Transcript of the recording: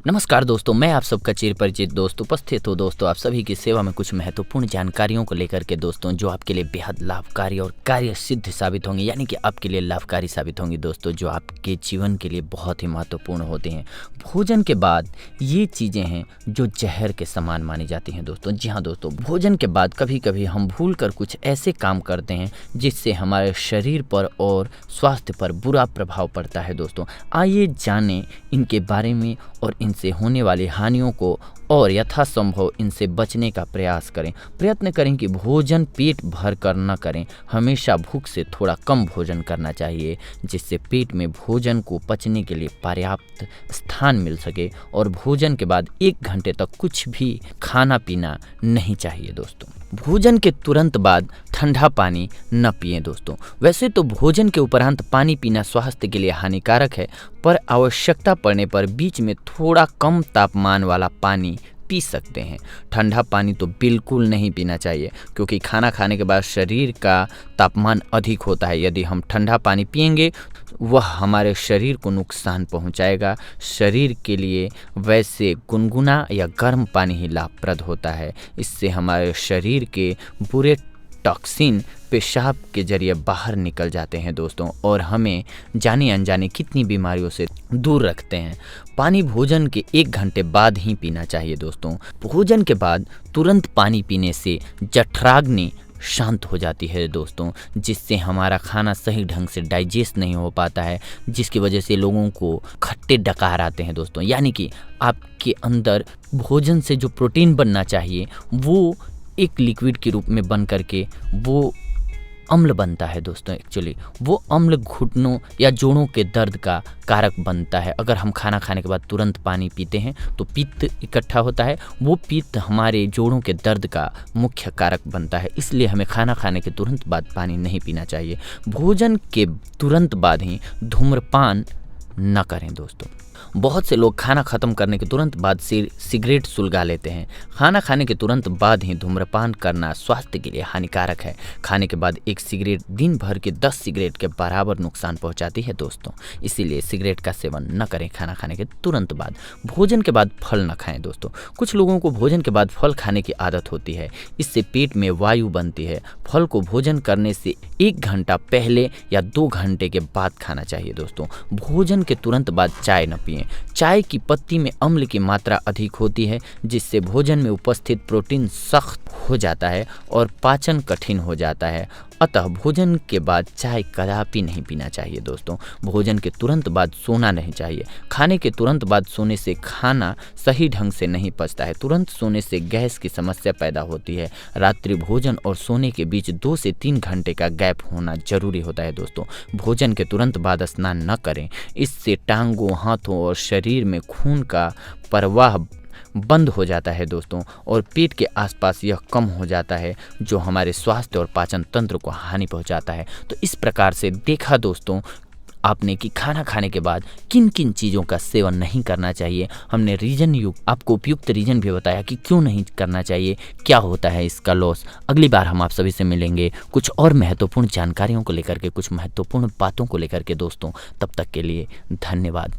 नमस्कार दोस्तों, मैं आप सबका चिर परिचित दोस्त उपस्थित हूँ। दोस्तों, आप सभी की सेवा में कुछ महत्वपूर्ण जानकारियों को लेकर के दोस्तों, जो आपके लिए बेहद लाभकारी और कार्य सिद्ध साबित होंगी, यानी कि आपके लिए लाभकारी साबित होंगी दोस्तों, जो आपके जीवन के लिए बहुत ही महत्वपूर्ण होते हैं। भोजन के बाद ये चीज़ें हैं जो जहर के समान मानी जाती हैं दोस्तों। जी हाँ दोस्तों, भोजन के बाद कभी कभी हम भूल कर कुछ ऐसे काम करते हैं जिससे हमारे शरीर पर और स्वास्थ्य पर बुरा प्रभाव पड़ता है दोस्तों। आइए जानें इनके बारे में और इनसे होने वाली हानियों को, और यथासंभव इनसे बचने का प्रयास करें। प्रयत्न करें कि भोजन पेट भर कर न करें। हमेशा भूख से थोड़ा कम भोजन करना चाहिए, जिससे पेट में भोजन को पचने के लिए पर्याप्त स्थान मिल सके। और भोजन के बाद 1 घंटे तक कुछ भी खाना पीना नहीं चाहिए दोस्तों। भोजन के तुरंत बाद ठंडा पानी न पिएं दोस्तों। वैसे तो भोजन के उपरांत पानी पीना स्वास्थ्य के लिए हानिकारक है, पर आवश्यकता पड़ने पर बीच में थोड़ा कम तापमान वाला पानी पी सकते हैं। ठंडा पानी तो बिल्कुल नहीं पीना चाहिए, क्योंकि खाना खाने के बाद शरीर का तापमान अधिक होता है। यदि हम ठंडा पानी पिएंगे, वह हमारे शरीर को नुकसान पहुंचाएगा। शरीर के लिए वैसे गुनगुना या गर्म पानी ही लाभप्रद होता है। इससे हमारे शरीर के बुरे टॉक्सिन पेशाब के जरिए बाहर निकल जाते हैं दोस्तों, और हमें जाने अनजाने कितनी बीमारियों से दूर रखते हैं। पानी भोजन के 1 घंटे बाद ही पीना चाहिए दोस्तों। भोजन के बाद तुरंत पानी पीने से जठराग्नि शांत हो जाती है दोस्तों, जिससे हमारा खाना सही ढंग से डाइजेस्ट नहीं हो पाता है, जिसकी वजह से लोगों को खट्टे डकार आते हैं दोस्तों। यानी कि आपके अंदर भोजन से जो प्रोटीन बनना चाहिए वो एक लिक्विड के रूप में बन करके वो अम्ल बनता है दोस्तों। एक्चुअली वो अम्ल घुटनों या जोड़ों के दर्द का कारक बनता है। अगर हम खाना खाने के बाद तुरंत पानी पीते हैं तो पित्त इकट्ठा होता है। वो पित्त हमारे जोड़ों के दर्द का मुख्य कारक बनता है। इसलिए हमें खाना खाने के तुरंत बाद पानी नहीं पीना चाहिए। भोजन के तुरंत बाद ही धूम्रपान न करें दोस्तों। बहुत से लोग खाना खत्म करने के तुरंत बाद सिगरेट सुलगा लेते हैं। खाना खाने के तुरंत बाद ही धूम्रपान करना स्वास्थ्य के लिए हानिकारक है। खाने के बाद 1 सिगरेट दिन भर के 10 सिगरेट के बराबर नुकसान पहुंचाती है दोस्तों। इसीलिए सिगरेट का सेवन न करें खाना खाने के तुरंत बाद। भोजन के बाद फल न खाएं दोस्तों। कुछ लोगों को भोजन के बाद फल खाने की आदत होती है। इससे पेट में वायु बनती है। फल को भोजन करने से 1 घंटा पहले या 2 घंटे के बाद खाना चाहिए दोस्तों। भोजन के तुरंत बाद चाय न पिएं। चाय की पत्ती में अम्ल की मात्रा अधिक होती है, जिससे भोजन में उपस्थित प्रोटीन सख्त हो जाता है और पाचन कठिन हो जाता है। अतः भोजन के बाद चाय कदापि नहीं पीना चाहिए दोस्तों। भोजन के तुरंत बाद सोना नहीं चाहिए। खाने के तुरंत बाद सोने से खाना सही ढंग से नहीं पचता है। तुरंत सोने से गैस की समस्या पैदा होती है। रात्रि भोजन और सोने के बीच 2 से 3 घंटे का गैप होना जरूरी होता है दोस्तों। भोजन के तुरंत बाद स्नान न करें। इससे टांगों, हाथों और शरीर में खून का प्रवाह बंद हो जाता है दोस्तों, और पेट के आसपास यह कम हो जाता है, जो हमारे स्वास्थ्य और पाचन तंत्र को हानि पहुंचाता है। तो इस प्रकार से देखा दोस्तों आपने कि खाना खाने के बाद किन किन चीज़ों का सेवन नहीं करना चाहिए। हमने आपको उपयुक्त रीजन भी बताया कि क्यों नहीं करना चाहिए, क्या होता है इसका लॉस। अगली बार हम आप सभी से मिलेंगे कुछ और महत्वपूर्ण जानकारियों को लेकर के, कुछ महत्वपूर्ण बातों को लेकर के दोस्तों। तब तक के लिए धन्यवाद।